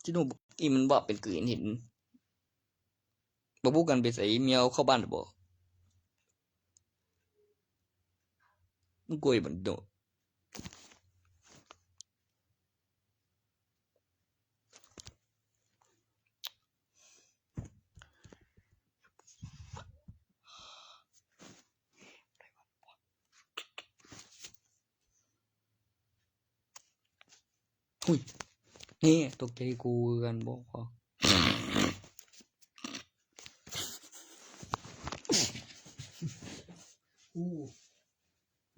ที่นู่นอีมันบอกเป็นกืนเห็นบอกพูดกันไปใส่เมียวเข้าบ้านหรือบ่มึงกลัวมันโดนหุ้ยนี่ตกใจกูกันบอกพอ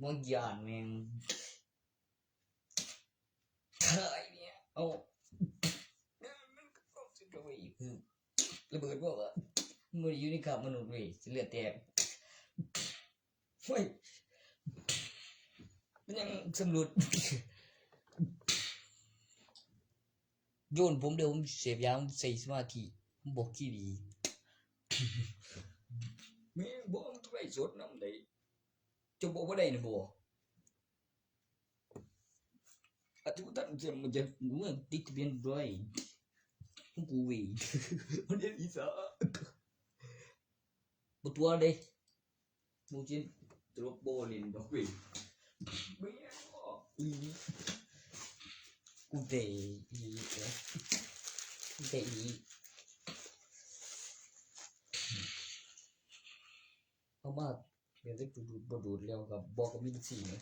มันหยาดแมงเฮ้ยเนี่ยเอาระเบิดบอกว่ามืออยู่ในกับมนุษย์เว้ยเลือดแตกเฮ้ยมันยังสำรวจโยนผมเดี๋ยวผมเสพยาใส่สมาธิผมบอกที่ดีแม่บอกมันต้องไล่สดน้ำได้จะบอกว่าได้นะบอกอาทิตย์ตั้งใจมันจะเมื่อติดทะเบียนด้วยกูวิ่งมันเรียนอีสานบตัวเลยมูจินตัวโบลินบอกวิ่งไม่เอากูเตะอีกูเตะอีเอามาเดี๋ยวจะดูดแล้วกับบอกกับมินซีนะ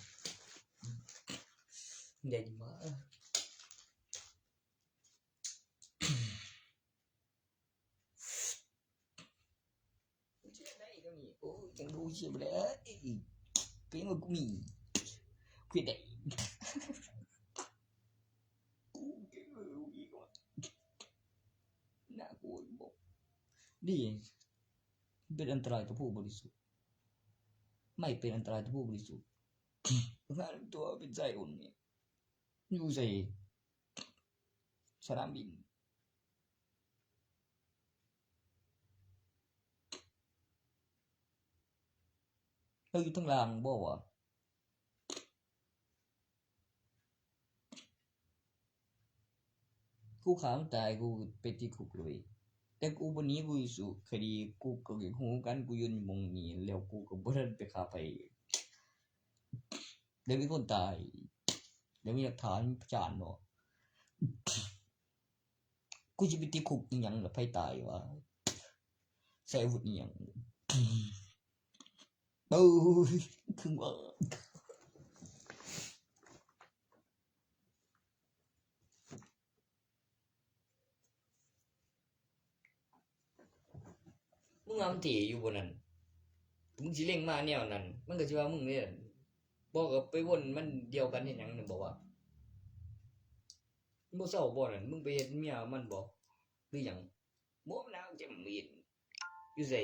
ใหญ่มากโอ้ยจังดูเชี่ยไปแล้วเป็นว่ากูมีกูได้กูเก่งเลยอีกว่าน่ากลัวบอกดีเป็นอันตรายต่อผู้บริสุทธิ์ไม่เป็นอันตรายต่อผู้บริสุทธิ์งานตัวเป็นใจอุ่นเนี่ยอยู่ใส่สนามบินเราอยู่ทั้งล่างบอกว่ากูขามันตายกูไปที่คุกเลยแต่กูวันนี้กูสู้คดีกูก็เกี่ยวหูกันกูยืนมองนี่แล้วกูก็บ่ได้ไปฆ่าไปเดี๋ยวมีคนตายเดี๋ยวมีหลักฐานประจานเนาะกูจะไปติดคุกอย่างกับไพ่ตายวะใส่อาวุธอย่างคือว่ามึงเอาตีอยู่บนนั้นมึงสิเล่งมาแนวนั้นมันก็สิว่ามึงเนี่ยบอกกับไปวนมันเดียวกันเห็นหยังนึงบอกว่าบ่เศร้าบ่นั่นมึงไปเฮ็ดเมียมันบ่หรือหยังบ่นาวจะมีนอยู่ไส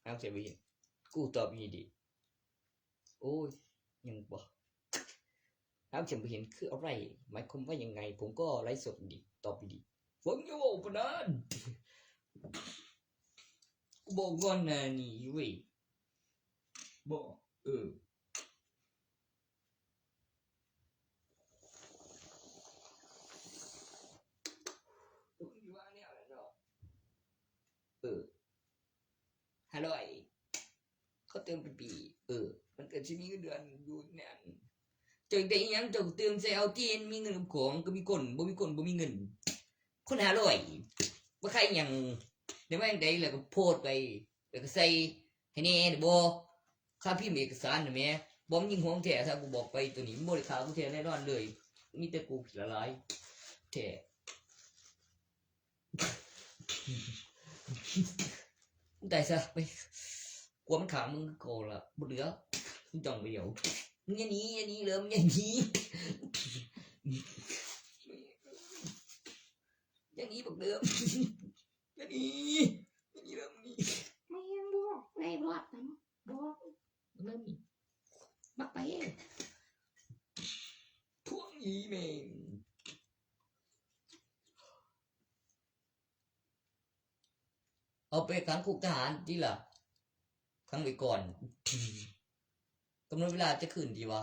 นาวจะมีนกูตอบอีดิโอ้ยยังบ่นาวจะมีนคืออะไรหมายความว่ายังไงผมก็ไลฟ์สดดิตอบอีดิผมอยู่ปานนั้นกูบอกก่อนนะนี่เว้ยบ่ฮัลโหลเขาเติมเป็นปีมันก็จะมีเดือนอยู่เนี่ยเจอแต่ยังเจอเติมใส่เอาที่มีเงินของก็มีคนบ่มีคนบ่มีเงินคนหาร้อยว่าใครยังเดี๋ยวแม่งได้แล้วก็โพสไปแล้วก็ใส่ให้แน่บ่ค่าพิมพ์เอกสารน่ะแม่บ่ยิงของแท้ถ้ากูบอกไปตัวนี้บ่ได้ค่ากูแท้แน่นอนเลยมีแต่กูผิดละลายแท้แต่ซะไปกลัวมันขามึงโกละบ่เหลือมึงจ้องไปเดี๋ยวมึงอย่าหนีเลยมึงอย่าหนีอย่างนี้บอกเดิมอย่างนี้เริ่มนี้ไม่ยังบอกไม่รอดนะบอกเริ่มนี้บักไปพวกนี้แม่งเอาไปขังคุกทหารดีล่ะขังไว้ก่อนกำหนดเวลาจะขึ้นดีวะ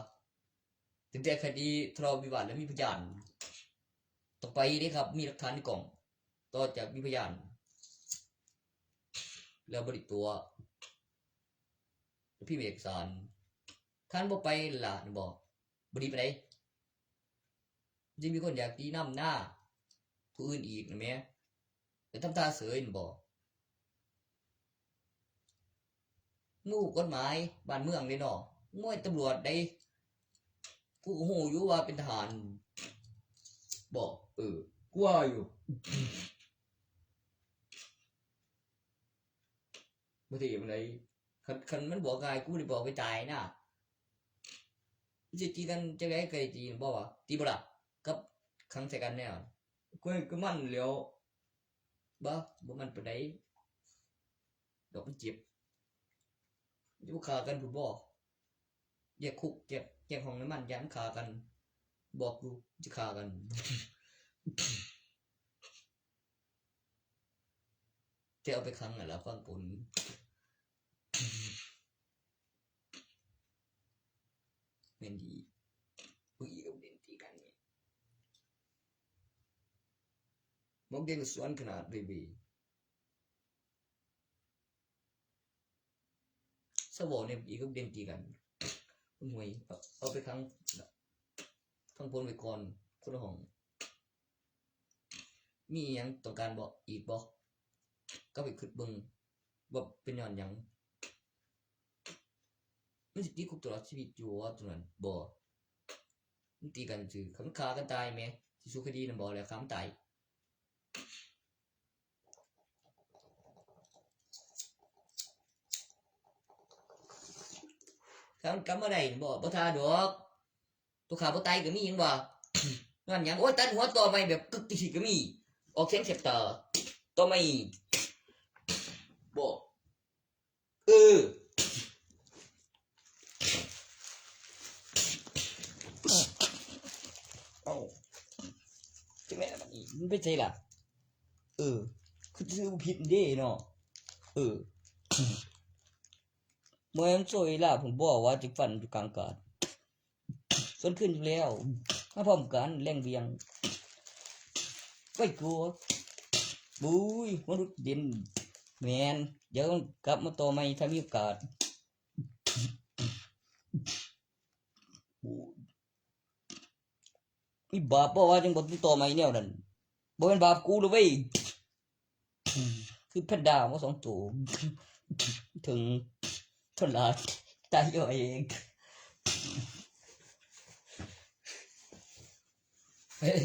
ถึงแต่คดีทะเลาะวิวาทแล้วมีพยานต่อไปนี่ครับมีหลักฐานในกล่อง ต่อจากมีพยานแล้วบริตัวพี่เอกสารท่านบ่ไปล่ะบอกบดีไปไหนจะมีคนอยากตีน้ำหน้าผู้อื่นอีกนะแม่แต่ทำตาเสยบอกงูกฎหมายบ้านเมืองเลยเนาะง่วยตำรวจได้กูโหอยู่ว่าเป็นทหารบอกกูว่าอยู่บางทีมันเลยคันมันบอกไงกูได้บอกไปตายนะจะตีกันจะได้เคยตีบอกว่าตีบ่ล่ะกับครั้งใส่กันแน่ก็มันเหลียวบ่มันไปไหนดอกมันเจ็บจะขากันถูกบอกแยกคุกแยกห้องน้ำมันย้ำขากันบอกกูจะขากันจะเอาไปครั้งไหนละฟังผลเป็นดีผู้หญิงกับเด่นตีกันเนี่ยมองเด่นสวนขนาดเบบีสวอเนี่ยอีกกับเด่นตีกันหน่วยเอาไปครั้งฟังผลไปก่อนคนละห้องมียังต้องการบอกอีกบอกก็ไปขึ้นบึงว่าเป็นย้อนยังมันสิตีคุกตลอดชีวิตอยู่ว่าตรงนั้นบ่มันตีกันคือคำฆ่ากันตายไหมที่สู้คดีนั่นบ่แล้วคำตายคำมาได้บ่ทาดอกตัวขาบ่ตายก็มียังบ่นั่นยังโอ้ยตัดหัวต่อไม่แบบกึกติก็มีออกเสียงเสียบตาต่อไม่บ่เอ้าจังได๋ล่ะบัดนี้มันเป็นไสล่ะคือซื้อผิดเด้เนาะเมื่อมันสวยล่ะผมบอกว่าจะฟันอยู่กลางอากาศส่วนขึ้นอยู่แล้วมาพร้อมกันแรงเวียงไม่กลัวบุ้ยมนุษย์ดินแมนเดี๋ยวกลับมาต่อใหม่ถ้ามีโอกาสมีบาปบ่ว่าจังบ่ต่อใหม่แนวนั้นบ่เป็นบาปกูเลยเว้ยคือแพนด้ามา2 ตัวถึงทนลาตายเอาเอง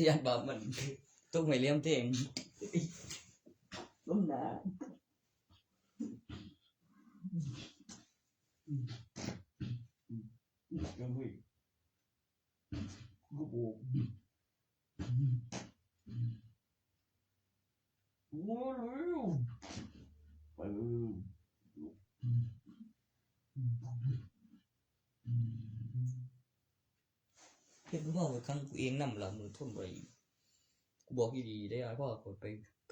ยันบาปมันต้องไม่เลี้ยงเองล้มหนายังไม่กูบอกว้าวไปเห็นว่าครั้งกูเองนำละมือทนไปกูบอกดีๆได้พ่อกดไป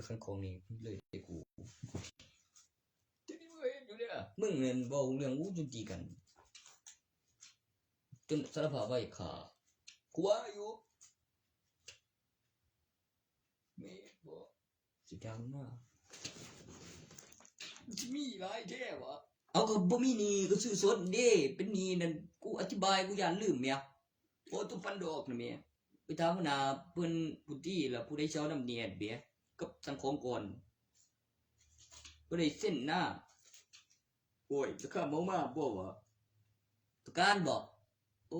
ครั้งของนี้เลยไอ้กูอยู่เนี่ยมึงเงินบอกเรื่องอู้จนตีกันจนสารภาพว่าขากูว่าอยู่ไม่บอกสิจังมากมีหลายแท้วะเอาก็บ่มีนี่ก็ซื้อสดเด้เป็นนี่นั่นกูอธิบายกูย่านลืมเมียโอ้ตุปันดอกนะเมียไปถามหัวหน้าเพิ่นผู้ที่ล่ะผู้ใดเช้านำเนียดเบียกับสังของก่อนบ่ได้เส้นหน้าโอ้ยจะข้าเมามาบ่วะตะการบอกโอ้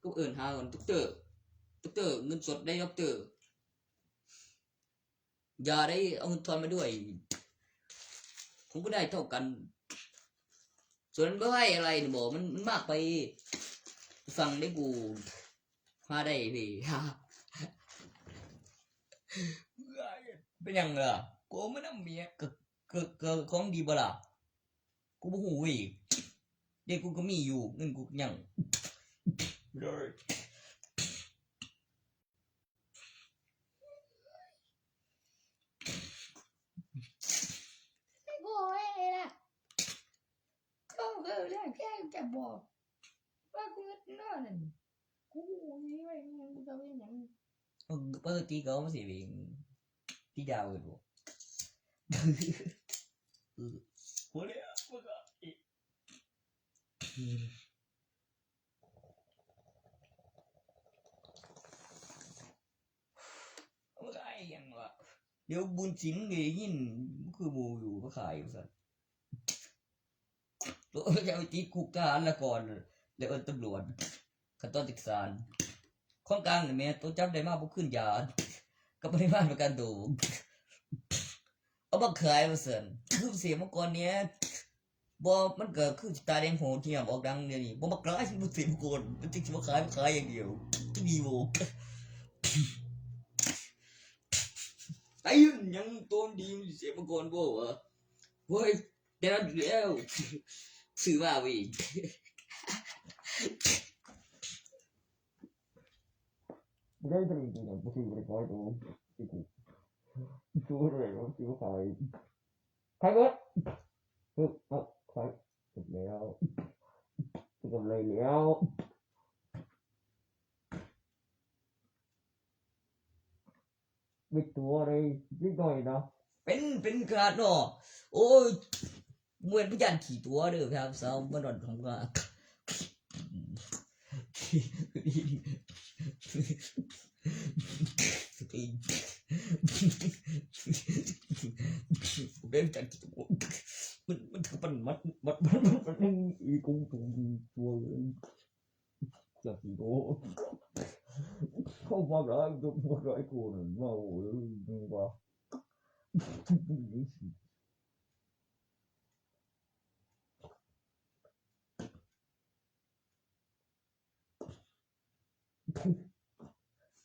ก็เอิ้นหาก่อนดอกเตอร์เงินสดได้ดอกเตอร์อย่าได้เอาเงินทอนมาด้วยผมก็ได้เท่ากันส่วนบ่ให้อะไรนี่บ่มันมากไปฟังได้กูหาได้พี่เป็นหยังล่ะกูมันนำเมียก็ของดีบ่ล่ะกูบ่ฮู้อีกเด็กกูก็มีอยู่เงินกูยังเลยไม่บอกเลยล่ะก็เรื่องแค่จะบอกว่ากูนอนนั่นกูนี่ไว้กูจะเป็นหยังปกติก็มาสิเองตี ตีดาวเลยบ่หัวเลยอ่ะมันก็มันก็ไอ้ยังวะเดี๋ยวบุญสิงห์เลยยินคือบูอยู่ก็ขายอยู่สัตว์ตัวจะเอาตีคุกทหารละก่อนแล้วเอิ้นตำรวจขั้นตอนติดสารของกลางนี่แม่ตัวจับได้มาบ่ขึ้นยาก็ปริมาณประกันตัวเอามาขายว่าซั่นคือเสียเมื่อก่อนเนี้ยบ่มันก็คือตาแดงโหเทียมออกดังเดี๋ยวนี้บ่มักขายบ่เสียเมื่อก่อนมันสิมาขายอย่างเดียวจะมีบ่ไอ้ยังต้นดีมันเสียเมื่อก่อนบ่วะเฮ้ยได้รับแล้วซื้อมาเว้ยได้ตรงนี้นะบ่ซื้อบ่ได้ขายตัวตัวอะไรวะซื้อขายขายเบิดขายเสร็จแล้วซื้อกำไรแล้วไม่ตัวเลยนิดหน่อยนะเป็นขาดเนาะโอ้ยเหมือนพยานขี่ตัวเด้อครับสาวบ้านดอนของกาเป็นจากขี่ตัวมันถือปันมันอีกุ้งตัวเลยจากขี่ตัวkhông bao giờ tôi bao giờ cô này mà ôi qua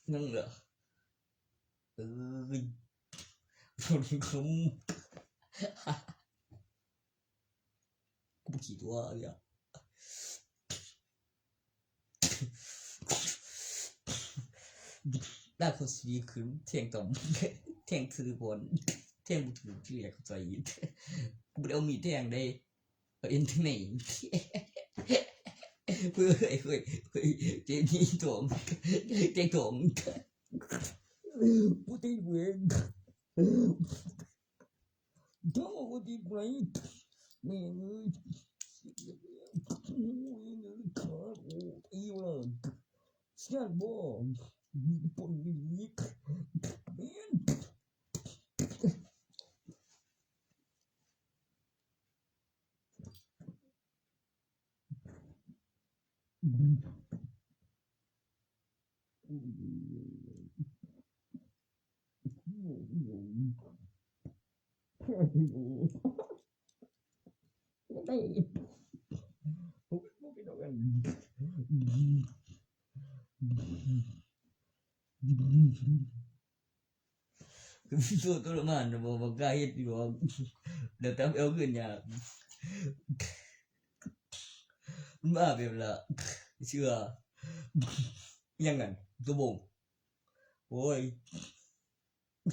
nâng nữa không không chỉ tua vậyได้คนสีขึ้นเที่ยงต่อมเที่ยงถือบนเที่ยงบุถือที่เรียกใจยินบุเอามีเที่ยงได้เอ็นที่ไหนเพื่อเจนี่ถ่วงเจถ่วงบุตรเวงท้องบุตรไหนไม่เงยขาโอ้อีวะเสียบบ่ปนนี้เบี้ยนได้ผมไม่ต้องกันตัวละมันนะบอกกายอยู่ว่าเดี๋ยวทำเอาเงินยากมาแบบละเชื่อยังไงตัวบ่งโอ้ย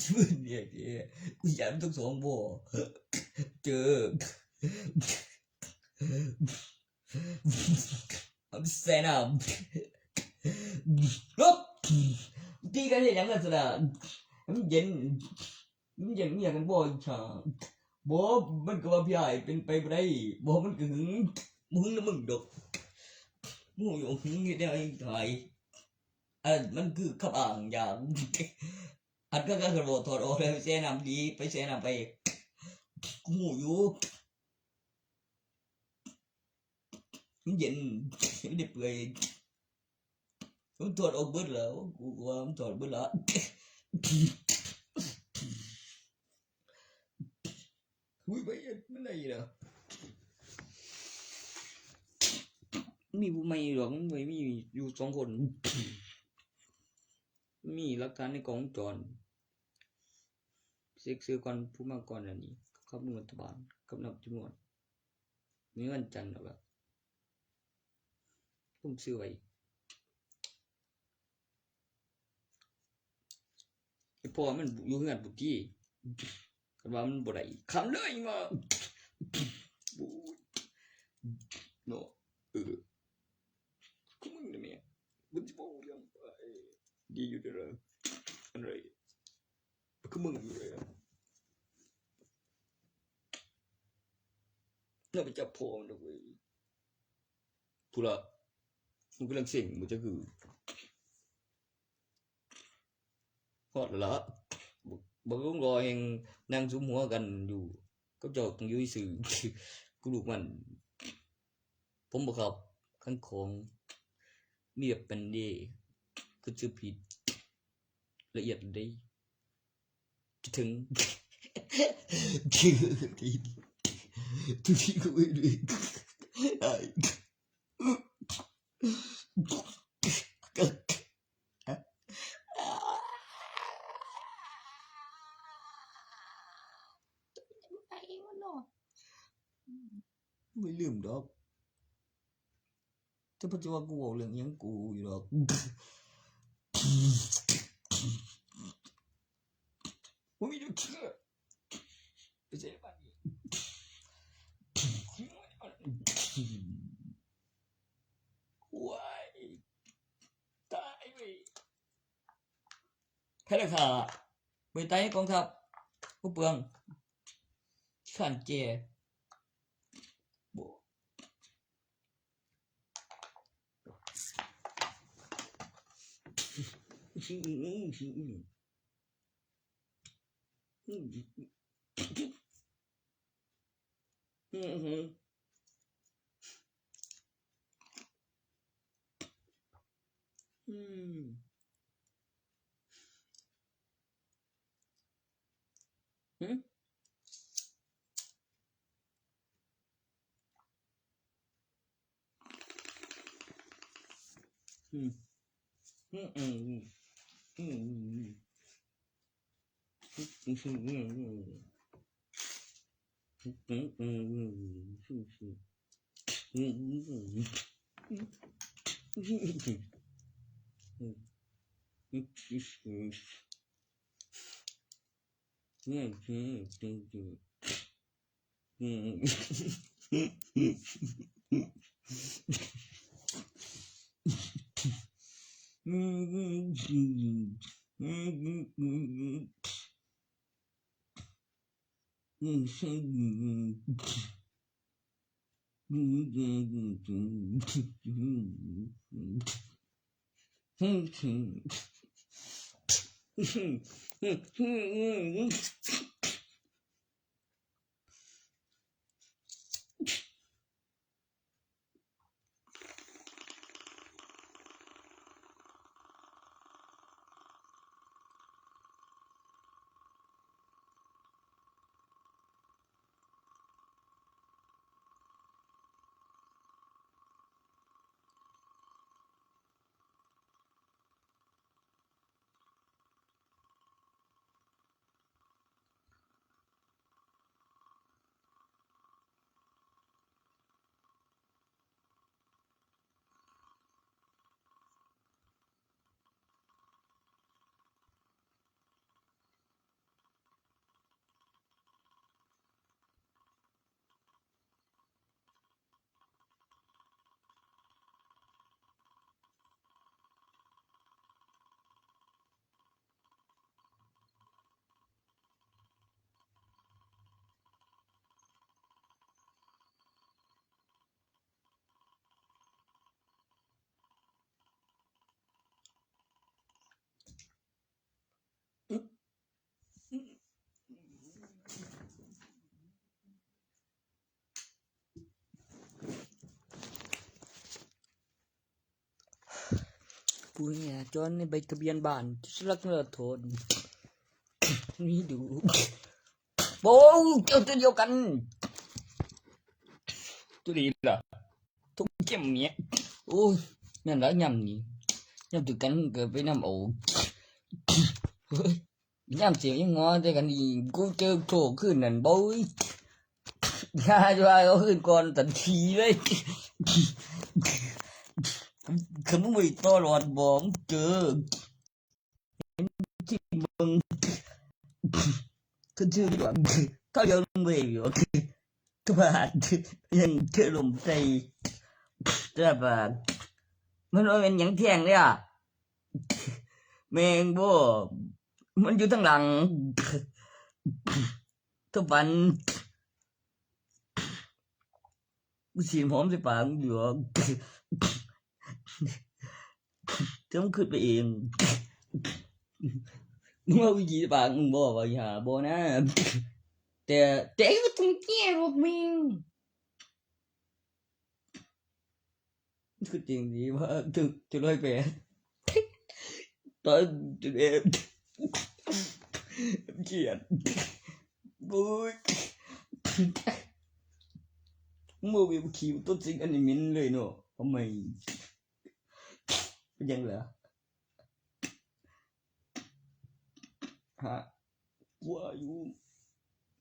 ชื่อเนี่ยกูอยากต้องสองบ่เจอแซนลบตีกันอย่างนั้นสินะมันเย็นมันอยากกันบ่ชาบ่มันก็ว่าพี่ใหญ่เป็นไปบ่ได้บ่มันก็หึงมึงนะมึงดอกมึงอยู่หึงนี่ได้ไทยมันคือขับอ่างอย่างอันก็กระโดดถอดออกเลยไปแช่น้ำดีไปแช่น้ำไปกูอยู่มันเย็นมันเดือดเลยมันถอดออกเบิดแล้วกูว่ามันถอดเบิดแล้วอุ้ยไปมันอะไรเนาะมีผู้ไม่หรอกไม่มีอยู่สองคนมีหลักฐานในกล้องวงจรเซ็กซื้อก่อนผู้มาก่อนอันนี้เขาเป็นรัฐบาลกำหนดจำนวนมีวันจันทร์หรอครับต้องซื้อไว้ไอ้พ่อมันอยู่เฮือนบุกี้กันว่ามันบ่ได้คำเลยมาโนกูมึงเนี่ยแม่บุญจะบอกเรื่องดีอยู่เด้ออะไร ก็มึงอยู่เลยน่าไปจับโพมนะเว้ยพูดละมึงกำลังเสียงมึงจะคือฮอดแล้วละบอกลุงรอเองนั่งซุมหัวกันอยู่ก็จอกอยู่สื่อกูลูกมันผมบอกครับขั้นของเมียบเป็นดีก็จะผิดละเอียดได้จะถึงที่ที่กูไม่ได้ไอ้ไอ้มันเนาะ ไม่ลืมดอกถ้าปัจจุบันกูบอกเรื่องยังกูอยู่ดอกผมไม่รู้เชื่อไม่ใช่บ้านนี้ว้ายตายไปแค่ราคาไปตายกองทัพผู้เปลืองขันเจโบปุ้ยเนี่ยจอนในใบทะเบียนบ้านที่รักเลิศโทนนี่ดูโบ้เจ้าตัวเดียวกันตัวนี้ล่ะทุกเข้มเนี้ยโอ้ยนั่นละยำนี่ยำตัวกันเกิดไปน้ำโอ้เฮ้ยยำเสียวยังงอแต่กันอีกูเจอโถขึ้นนั่นโบ้ยยาจะว่าเขาขึ้นก่อนทันทีเลยคือมึงไม่ตลอดบ่มึงเจอที่มึงคือชื่อว่าเขายังไม่อยู่ก็ว่ายังเชื่อลมใจแต่ว่ามันว่าเป็นอย่างเที่ยงเลยอ่ะแมงบ่ มันอยู่ทางหลังทุกวันกูฉีดหอมใส่ปากมึงอยู่เดี๋ยวมึงขึ้นไปเองมึงว่าวิธีปากมึงบอกว่าอย่าบอกนะแต่ก็ต้องแก้รถมึงคือจริงดีว่าจะร้อยแปดตอนจุดเอฟเขียนบุยมึงวิวคิวต้นสิ่งอันนี้มินเลยเนาะทำไมเป็นยังเหรอฮะว่าอยู่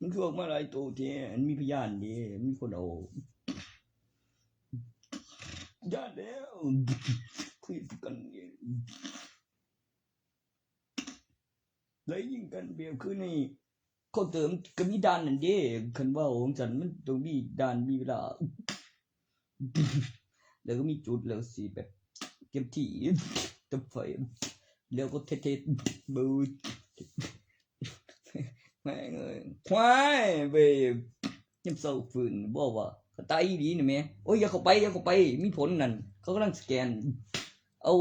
มันคือออกมาหลายตัวเท่มันมีพยานดีมีคนเอาญาติแล้วคุยกันเลยยิงกันเบียคือนี่เขาเติมก็มีด่านนั่นเด้คันว่าของฉันมันต้องมีด่านมีเวลาแล้วก็มีจุดแล้วสิแบบเก็บที่ตับไฟแล้วก็เทๆบูแม่งเอ้ยควายเว้ยยังเศร้าฝืนบอกว่าเขาตายดีนี่แม่โอ้ยอย่าเข้าไปมีผลนั่นเขากำลังสแกนเอา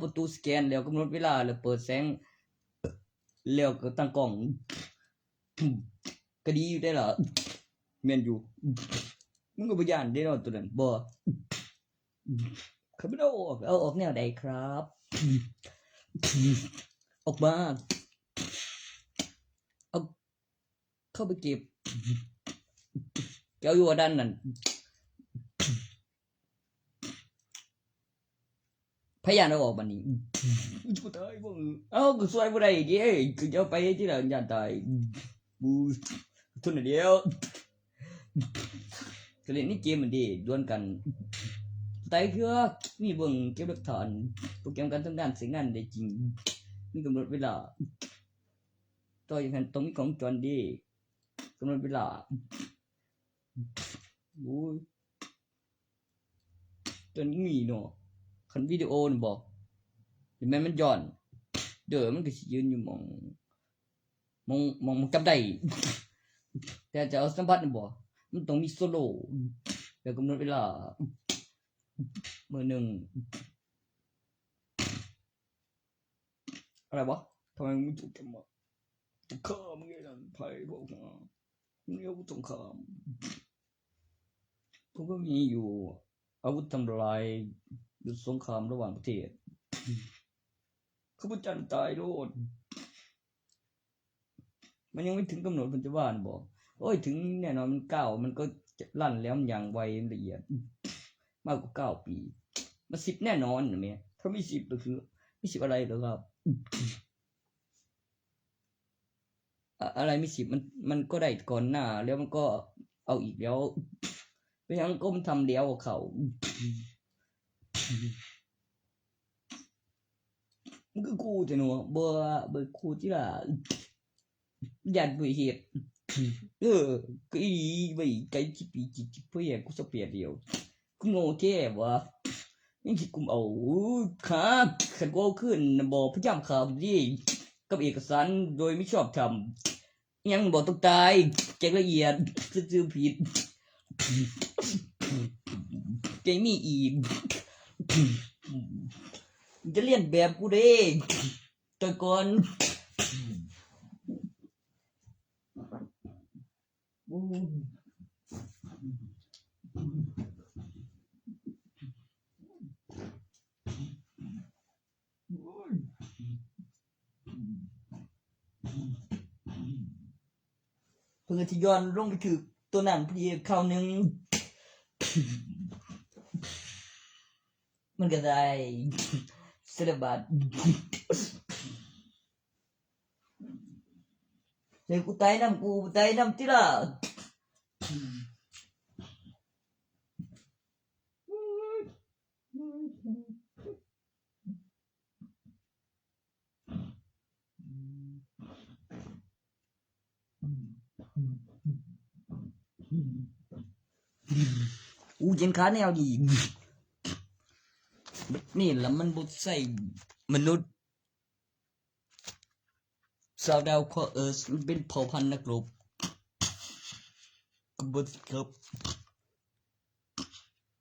ประตูสแกนแล้วกำหนดเวลาแล้วเปิดแสงแล้วก็ตั้งกล้องก็ดีอยู่ได้ล่ะแม่นอยู่มึงก็บ่ย่านได้เนาะตัวนั้นบ่เขาไม่เอาออกแนวใดครับออกมาเอาเข้าไปเก็บแก้วอยู่ด้านนั้นพยานเอาออกบัดนี้กูตายบ่กูสวยบ่ได้เด้คือจะไปที่ละย่านตายบูทุนเดียวก็เล่นนี่เกมมันดีดวลกันแต่คือมีเบิ่งเก็บหลักฐานโปรแกรมการทำงานสิ่งนั้นได้จริงมีกำหนดเวลาต่ออย่างนั้นต้องมีของจรดีกำหนดเวลาโอ้ยตอนนี้มีเนาะคันวิดีโอนี่บอกเห็นไหมมันย้อนเด้อมันก็สิยืนอยู่มองจำได้แต่จะเอาสัมผัสนี่บ่มันต้องมีโซโล่แล้วกำหนดเวลามือหนึ่งอะไรวะทำไมมึงถูกกันวะข้ามึงไงนั่นไพ่พวกมึงอาวุธสงครามพวกก็มีอยู่อาวุธทำลายยุทธสงครามระหว่างประเทศเขาพูดจันตายโลดมันยังไม่ถึงกำหนดมันจะว่าบอกโอ้ยถึงแน่นอนมัน9มันก็ลั่นแล้วมันอย่างไวละเอียดมากกว่า9 ปีมัน10แน่นอนนะเมียถ้าไม่10ก็คือไม่10อะไรหรอครับอะไรไม่10มันก็ได้ก่อนหน้าแล้วมันก็เอาอีกแล้วไปยังก็มันทำเดียวกับเขามันก็กูแต่หนูเบอร์กูที่ละยันไปเหตุcái vì cái chỉ bây giờ cũng sắp biệt điều cũng ngô thếวะนี่คิดกุมเอาค่ะขันโง่ขึ้นบอกพยายามขับดิกับเอกสารโดยไม่ชอบทำยังบอกต้องตายแจ้งละเอียดซื่อผิดแกมีอีกจะเลียนแบบกูเด้ตัวก่อนเพื่อที่ย้อนลงไปถือตัวนั้นพอดีคราวนึงมันก็ได้เสด็จบัตรเดี๋ยวกูตายน้ำที่ละเย็นขาแนวดีนี่แหละมันบุใส่มนุษย์ ชาวดาวเคราะห์เป็นเผ่าพันธุ์นักรบก็มาสิครับ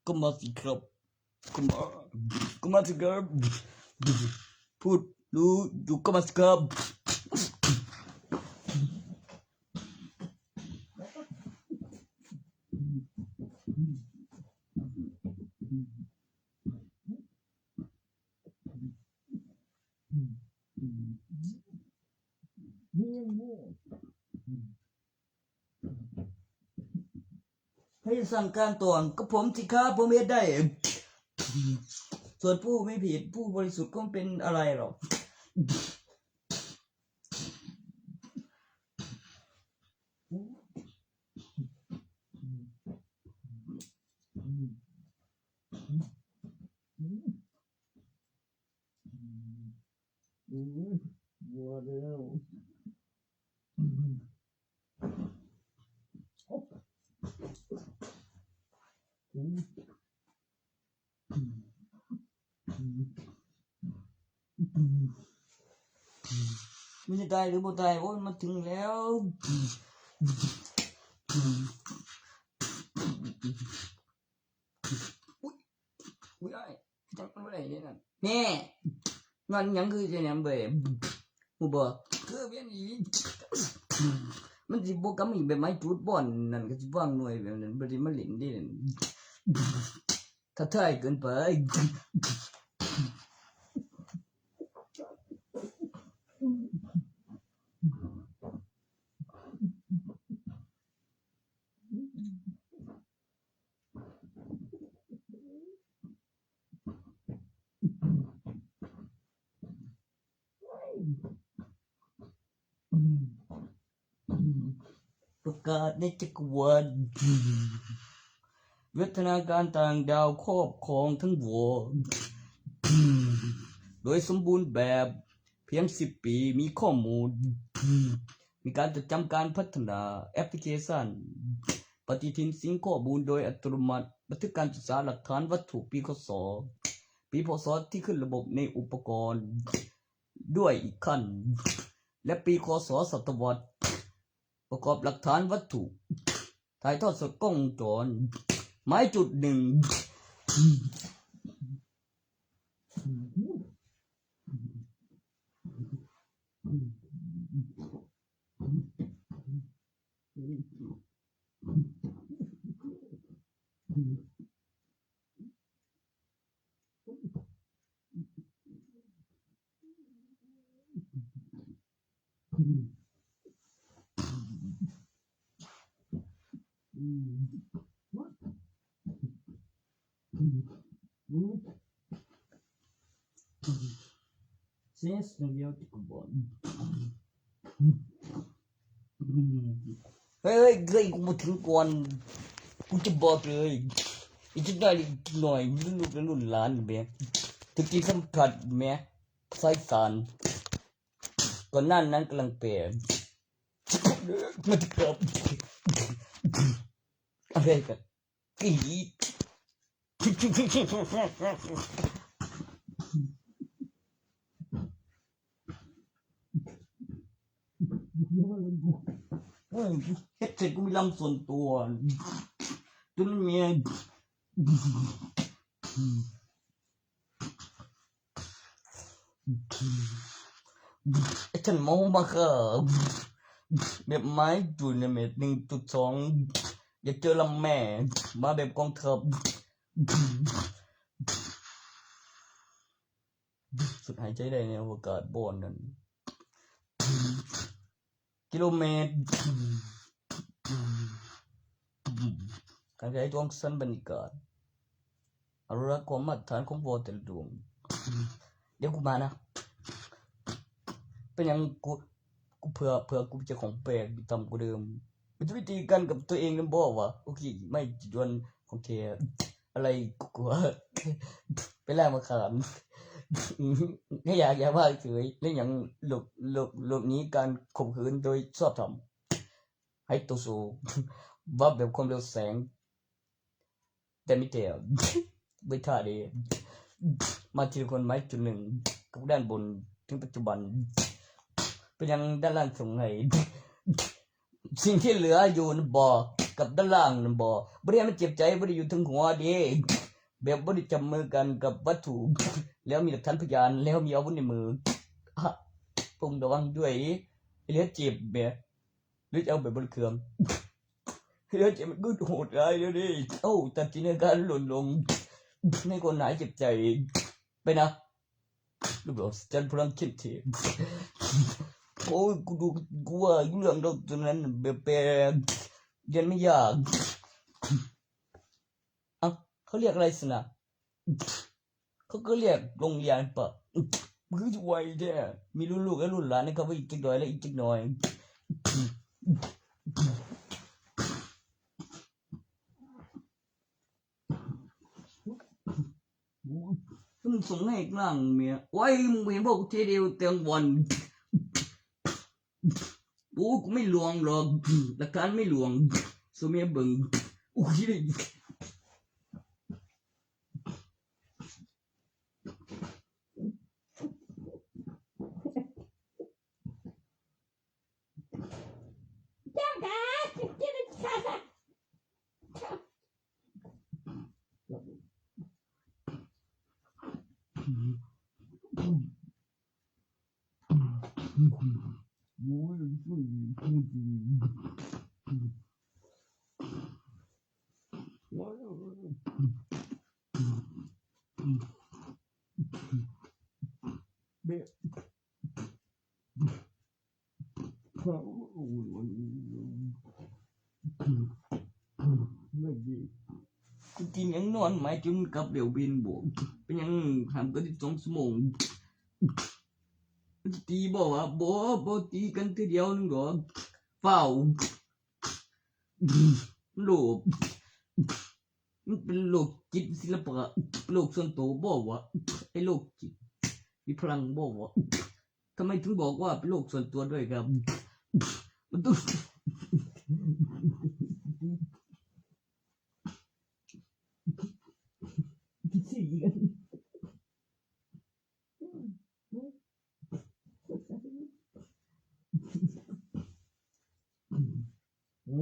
ก็มาสิครับก็มาสิครับพูดรู้อยู่ก็มาสิครับให้สั่งการต่อนก็ผมสิครับผมเฮ็ดได้ส่วนผู้ไม่ผิดผู้บริสุทธิ์ก็ไม่เป็นอะไรหรอกบัวแล้วมันจะตายหรือบ่ตายโอ้ยมาถึงแล้วอุ้ยไอ้จังมันอะไรเนี่ยนั่นแม่งอนยังคือจะเนี่ยเบะหูบ่คือเวียนอีมันสิบ่กำอีแบบไม้จุดบ่อนนั่นก็สิวางหน่วยแบบนั้นบ่ได้มาเล่นดิถ้าทายเกินไปประกาศในจักรวาลวิทยาการต่างดาวครอบครองทั้งวัวโดยสมบูรณ์แบบเพียง10 ปีมีข้อมูลมีการจดจำการพัฒนาแอปพลิเคชันปฏิทินสิงข้อมูลโดยอัตโนมัติบันทึกการศึกษาหลักฐานวัตถุปีพศที่ขึ้นระบบในอุปกรณ์ด้วยอีกขั้นและปีคศศตวรรษประกอบหลักฐานวัตถุถ่ายทอดสดกล้องวงจรหมายจุดหนึ่งเซสเดียวที่กูบอกเฮ้ยเฮ้ยกูมาถึงก่อนกูจะบอกเลยอีกจะได้หน่อยรุ่นหลานแม่ถึงที่สัมผัสแม่สายสารก่อนหน้านั้นกำลังเปลี่ยนมันเกือบอะไรกันกีเฮ็ดเสร็จกูมีลำส่วนตัวจนเมียฉันมองมาค่ะแบบไม้จุดเมตร1.2อยากเจอลำแม่มาแบบกองทัพสุดหายใจได้ในอวกาศบนนั้นกิโลเมตรการใช้ดวงสั้นบรรยากาศอนุรักษ์ความมาตรฐานของวอเตอร์ดวงเดี๋ยวกูมานะเป็นยังกูเผื่อกูจะของแปลกต่ำกว่าเดิมมันจะวิธีกันกับตัวเองนั่นบอกว่าโอเคไม่จิตวันของเธออะไรกูกลัวไปแลกมาขามไม่อยากว่าเฉยเรื่องอย่างหลบหนีการข่มขืนโดยชอบทำให้ตัวสูว่าแบบความเร็วแสงแต่ไม่เท่ไม่ท่าดีมาทีละคนไม้จุดหนึ่งกับด้านบนถึงปัจจุบันไป เป็นยังด้านล่างส่งให้ สิ่งที่เหลืออยู่นะบ่กับด้านล่างนะบ่ได้มันเจ็บใจบ่ได้อยู่ถึงหัวเด้แบบบ่ได้จับมือกันกับวัตถุ แล้วมีหลักฐานพยานแล้วมีอาวุธในมืออะพงระวังด้วยเหลือเจ็บแบบหรือจะเอาแบบบนเครื่อง เหลือเจ็บมันก็โหดร้ายแล้วดิเอ้าตัดจินตนาการหล่นลง ในคนหายเจ็บใจไปนะรูปหล่อจันพลังคิดทีโอ้ยกูว่าเรื่องเราตรงนั้นแบบเรียนไม่ยากอ่ะเขาเรียกอะไรสินะเขาก็เรียกโรงเรียนปะมันคือไวแท้มีรุ่นลูกและรุ่นหลานนะครับว่าอีกจักหน่อยและอีกจักหน่อยมึงส่งให้กลางเมียไว้มึงเห็นบอกทีเดียวเตียงวันโอ้กูไม่ลวงหรอกหลักฐานไม่ลวงสมัยเบิ่งโอ้ยจ้างค่ะกินชาค่ะโอ้ยพูดดีเบ๊ะไม่ดีกินยังนอนไหมจนกับเดี๋ยวบินบวกเป็นยังทำก็ที่2 ชั่วโมงตีบอกว่าบ่ตีกันทีเดียวนึงหรอเฝ้าโลภมันเป็นโลกจิตศิลปะโลกส่วนตัวบอกว่าไอ้โลกจิตมีพลังบอกว่าทำไมถึงบอกว่าเป็นโลกส่วนตัวด้วยครับมันต้องสี่กันโอ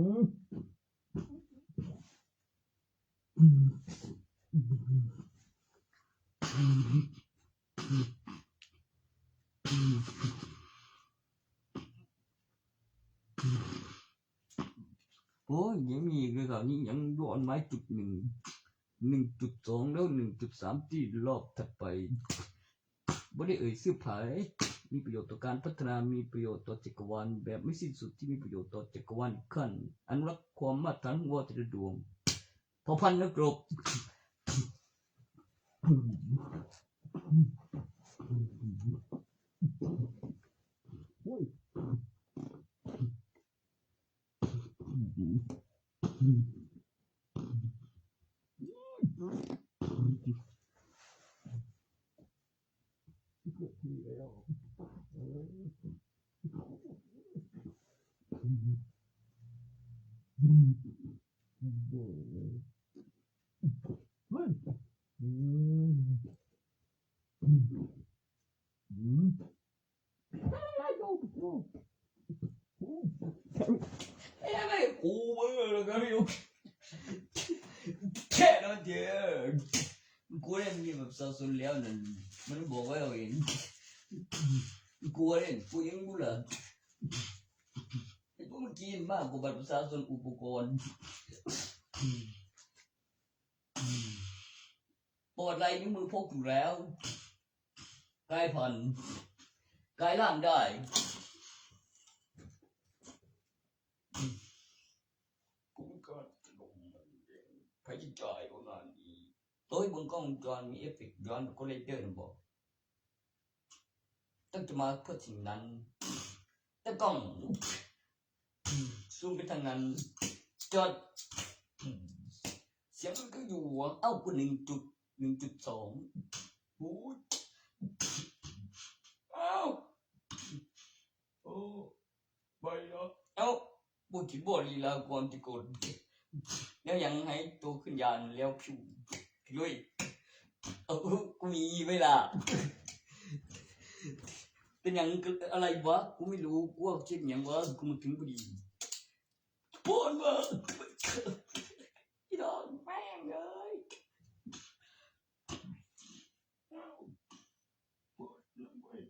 ้ยยังมีเลยครับนี่ยังย้อนไม้1.2แล้ว1.3ที่รอบถัดไปบ่ได้ซื้อผายมีประโยชน์ต่อการพัฒนามีประโยชน์ต่อจักรวาลแบบไม่สิ้นสุดที่มีประโยชน์ต่อจักรวาลขั้นอนุรักษ์ความมาตรฐานหัวแต่ละดวงเผ่าพันธุ์นักรบไม่กูมึงเลยก็อยู่แค่นั้นเดียวกูเล่นมีแบบสับสนแล้วนั่นมันบอกว่าเห็นกูเล่นกูยังกูละไอ้พวกมันกินมากกว่าบัตรประชาชนอุปกรณ์ปอดไหลนิ้วมือพกอยู่แล้วกลายพันธุ์กลายร่างได้กูก็ลงพยายามของงานนี้tối bưng con trònมีเอฟเฟกต์ย้อนก็เลยเดินบอกตั้งจะมาเพื่อสิ่งนั้นแต่กล้องซูมไปทางนั้นจอดเสียงมันก็อยู่เอ้ากู1.2โอ้ยเอ้าโอ้ไปแล้วเอ้าบุตรบริลาก่อนที่กดแล้วยังให้ตัวขึ้นยานแล้วผิวด้วยกูมีเวลา เป็นอย่างอะไรวะกูไม่รู้กูว่าเช่นอย่างวะกูมาถึงพอดีปวดวะพี่น้องแม่งเลยปวดเลย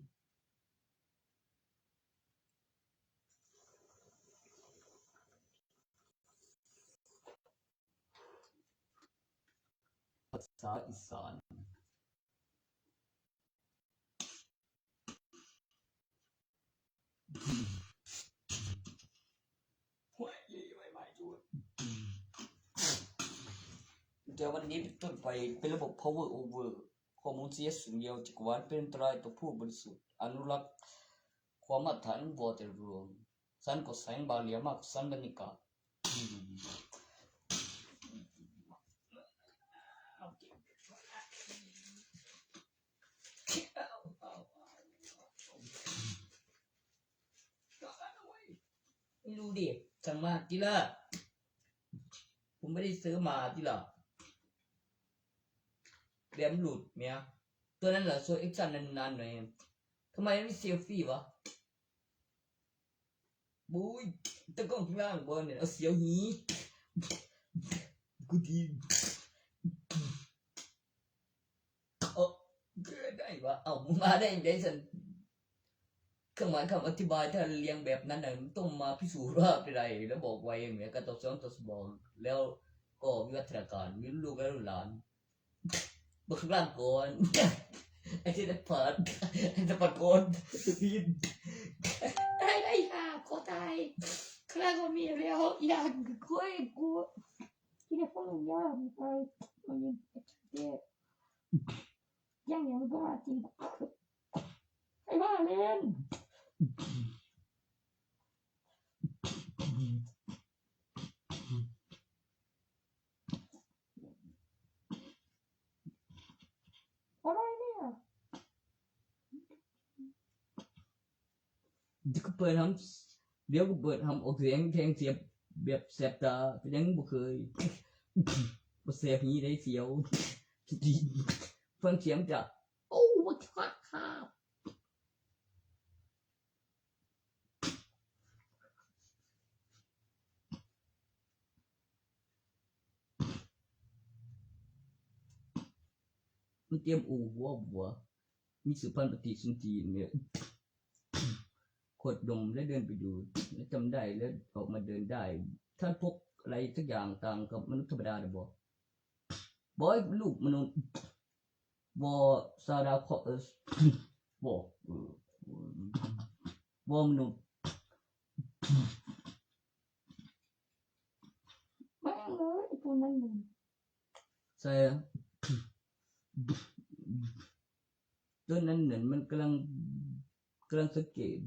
ภาษาอีสานห่วยเลยไม่จุดเดี๋ยววันนี้เป็นต้นไปเป็นระบบ power over ข้อมูลเสียสูงเดียวจักรวาลเป็นอันตรายต่อผู้บริสุทธิ์อนุรักษ์ความมาตรฐานวอเตอร์รวมสันก็แสงบาเลียมากสันบรรยากาศไม่รู้ดิช่างมากทีละผมไม่ได้ซื้อมาทีละแรมหลุดเมียตัวนั้นแหละโซเอ็กซันนานๆหน่อยทำไมไม่เซลฟี่วะบุ้ยตะกล้องข้างล่างบนเนี่ยเอาเสียวหีกูดีได้วะเอามาได้ยังไงสันเครื่องหมายคำอธิบายถ้าเรียงแบบนั้นน่ะต้องมาพิสูจน์ว่าเป็นไรแล้วบอกไว้อย่างเงี้ยการตอบสนองตอบสนองแล้วก็วิวัฒนาการมีลูกและหลานบักข้างล่างก่อนไอ้ที่จะเปิดจะปัดโกนยิน ได้ห่าขอตายครั้งก็มีแล้วอยากคุยกูที่ได้ฟังยากไปมันยังเด็กยังก็มาจริงไอ้บ้าเล่นอะไรเนี่ย เดี๋ยวก็เปิดทำเดี๋ยวก็เปิดทำออกเสียงแทงเสียบแบบแสบตาเป็นยังบ่เคยบ่แสบนี้ได้เสียวฟังเสียงจาก โอ้วัดฟักครับ มันเตรียมอู่วัวมีสืบพันธุ์ปฏิสนธิเนี่ยขวดนมและเดินไปดูและจำได้แล้วออกมาเดินได้ท่านพบอะไรสักอย่างต่างกับมนุษย์ธรรมดาหรือบ่บอยลูกมนุษย์บ่ซาดาคอบ่บ่มนุษย์ แม่งเลยตัวนั้นเลย ใช่ตัวนั้นเหมือนมันกำลังสังเกต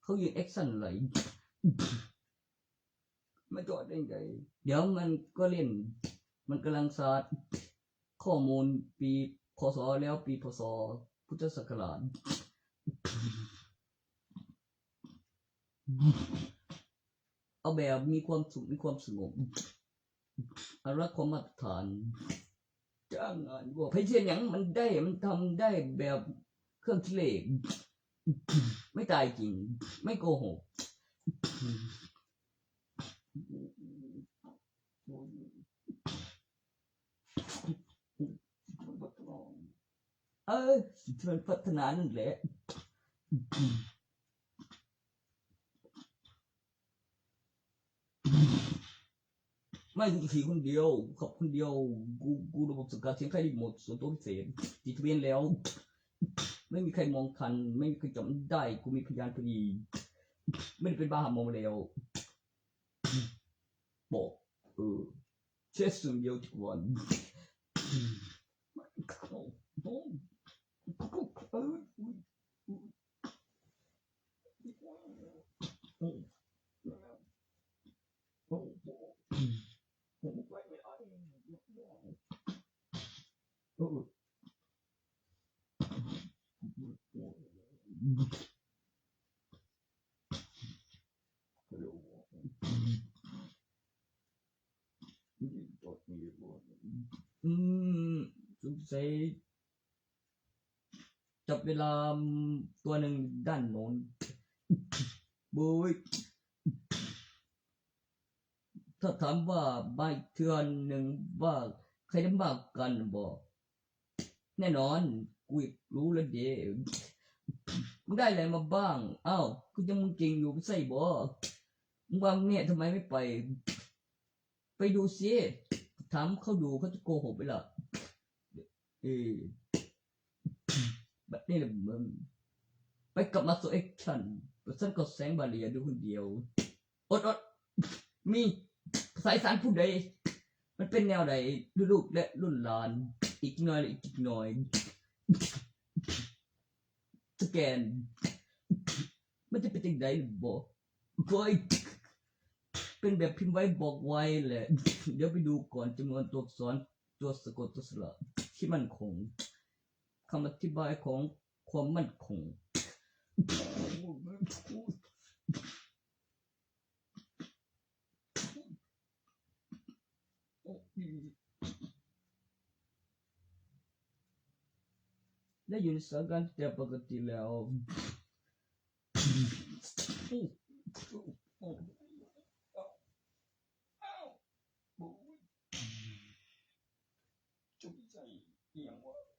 เขายืนแอคชั่นอะไรไม่จอดได้ไงเดี๋ยวมันก็เล่นมันกำลังสาดข้อมูลปีพศแล้วปีพศพุทธศักราชเอาแบบมีความสุขมีความสงบอารักษ์ความมาตรฐานจ้างงานว่าเพเช่นอย่างมันได้มันทำได้แบบเครื่องคิดเลขไม่ตายจริงไม่โกหกมันพัฒนานั่นแหละไม่กูขี่คนเดียวขับคนเดียวกูระบบสังกัดเสียงใครได้หมดส่วนตัวพิเศษติดทะเบียนแล้วไม่มีใครมองทันไม่มีใครจำได้กูมีพยานพอดีไม่ได้เป็นบ้าหามองแล้วบอกเชื่อสิ่งเดียวทุกวันสงสัย จับเวลาตัวหนึ่งด้านโน้นบุยถ้าถามว่าใบเทือนหนึ่งว่าใครได้มากกันบอกแน่นอนกูรู้แล้วเดี๋ยวมึงได้อะไรมาบ้างอ้าวกูยังมึงเก่งอยู่ไม่ใช่บ่มึงวางเนี่ยทำไมไม่ไปดูสิถามเขาดูเขาจะโกหกไปล่ะแบบนี้แหละมึงไปกลับมาสู่แอคชั่นฉันก็แสงบาเลียดูคนเดียวอดมีสายสารผู้ใดมันเป็นแนวใดลูกและรุ่นหลานอีกหน่อยอีกหน่อยสแกนมันจะเป็นยังไงบอกก็เป็นแบบพิมพ์ไว้บอกไว้แหละเดี๋ยวไปดูก่อนจำนวนตัวอักษรตัวสะกดตัวสระที่มั่นคงคำอธิบายของความมั่นคงได้อยู่ในสถานการณ์แต่ปกติแล้วจุกใจเอียงว่าแ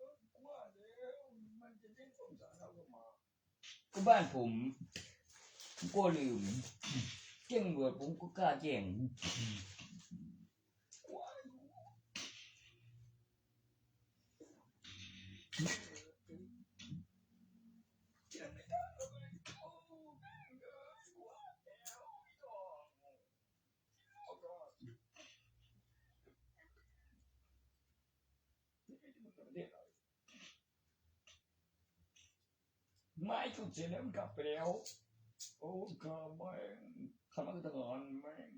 ล้วมันจะได้สงสารเราก็มาก็บ้านผมก็ลืมแจ้งตำรวจผมก็กล้าแจ้งไม่ชุดเสร็จแล้วมันกลับไปแล้วโอ้ข้าแม่งข้ามันทหารแม่ง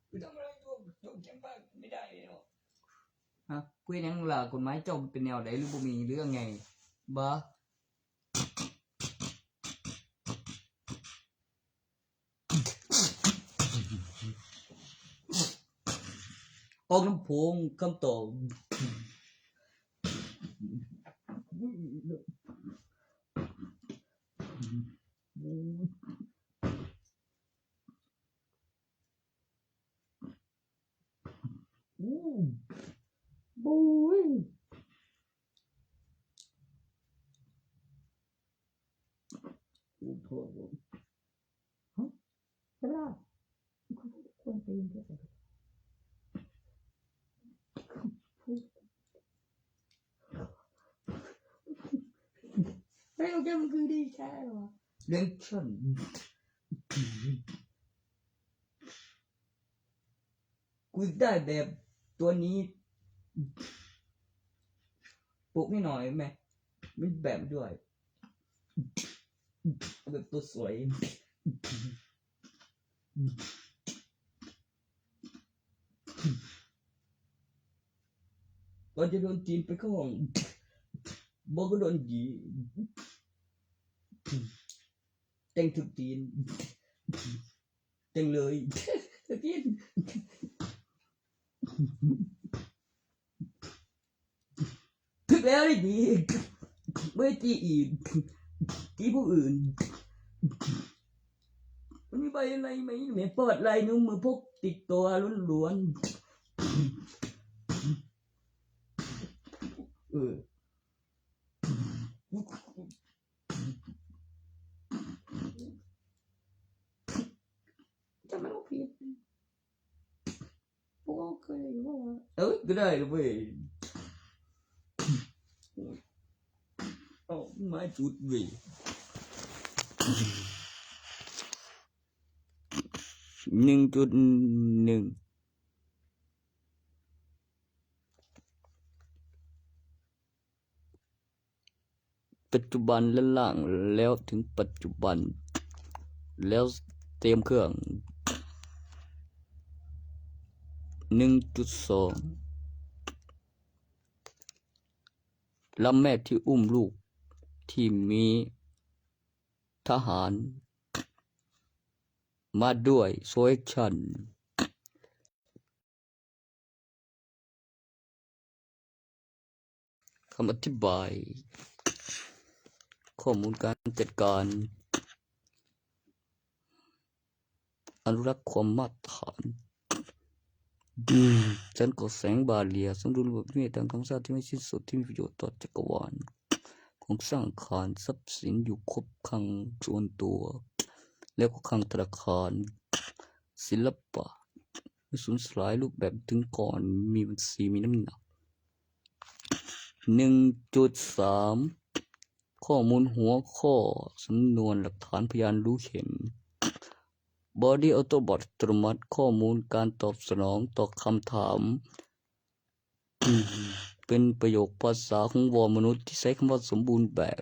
คือทำอะไรตัวแจ้งบ้านไม่ได้เลยเนาะฮะคุยยังล่ะกฎหมายเจ้าเป็นแนวไหนหรือบ่มีเรื่องไงบ้าออกน้ำโพงคำตอบบุยโทษ ใช่ไหมล่ะควรตีนที่ใส่ไม่โอเคมันคือดีแค่หรอ เรื่องฉันกูได้แบบตัวนี้ปลุกให้หน่อยไหมมีแบบด้วยแบบตัวสวยก่อนจะโดนจีนไปเข้าห้องบอกก็โดนยีแต่งทุกจีนแต่งเลยจีนถึงแล้วได้ดีไม่ตีอีกตีผู้อื่นมันมีใบอะไรไหมแม่เปิดลายนิ้วมือพกติดตัวล้วนๆจะไม่รู้ผิดพวกเคยว่า ก็ได้เลยเว้ยเอาไม้จุดเว้ย1.1ปัจจุบันและล่างแล้วถึงปัจจุบันแล้วเตรียมเครื่อง1.2ลำแม่ที่อุ้มลูกที่มี ทหาร มาด้วยโซเอ็กชันคำอธิบาย ข้อมูลการจัดการ อนุรักษ์ความมาตรฐานฉันก่อแสงบาเลียสมดุลระบบนิเวศทางธรรมชาติที่ไม่สิ้นสุดที่มีประโยชน์ต่อจักรวาลโครงสร้างอาคารทรัพย์สินอยู่ครบครันส่วนตัว แล้วก็คลังธนาคาร ศิลปะไม่สูญสลายรูปแบบถึงก่อนมีบัญชีมีน้ำหนัก 1.3 ข้อมูลหัวข้อสำนวนหลักฐานพยานรู้เห็น Body Autobot อัตโนมัติข้อมูลการตอบสนองต่อคำถามเป็นประโยคภาษาของวอมนุษย์ที่ใช้คำว่าสมบูรณ์แบบ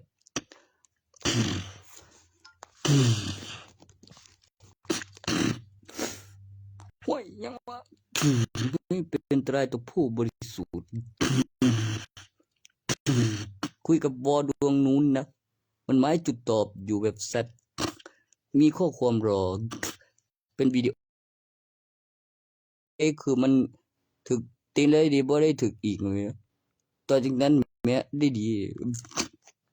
ห้วยยังวะไม่เป็นอันตรายต่อผู้บริสุทธิ์คุยกับวอดวงนู้นนะมันหมายจุดตอบอยู่เว็บไซต์มีข้อความรอเป็นวิดีโอคือมันถึกตีเลยดีบ่ได้ถึกอีกเลยต่อจากนั้นแม้ได้ดี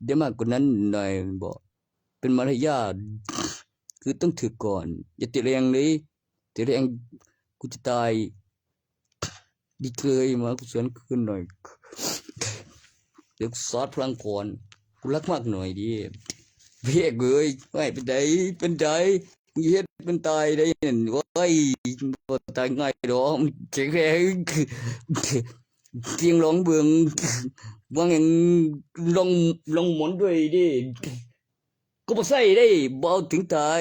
เดี๋ยวมากกว่านั้นหน่อยบอกเป็นมารยาทคือต้องถึกก่อนอย่าติแรงเลยติแรงกูจะตายดีเคยมากูสวนขึ้นหน่อยเดี๋ยวซอสพลังก่อนกูรักมากหน่อยดิเพี้ยเกยไม่เป็นไดเป็นไดมีเฮ็ดเป็นตายได้เห็นว่าไอ้บ่ตายง่ายดอกมันเจ๋งแรงเพียงร้องเบืองว่าไงลองหมุนด้วยดิก็บ่ใส่ได้บ่เอาถึงตาย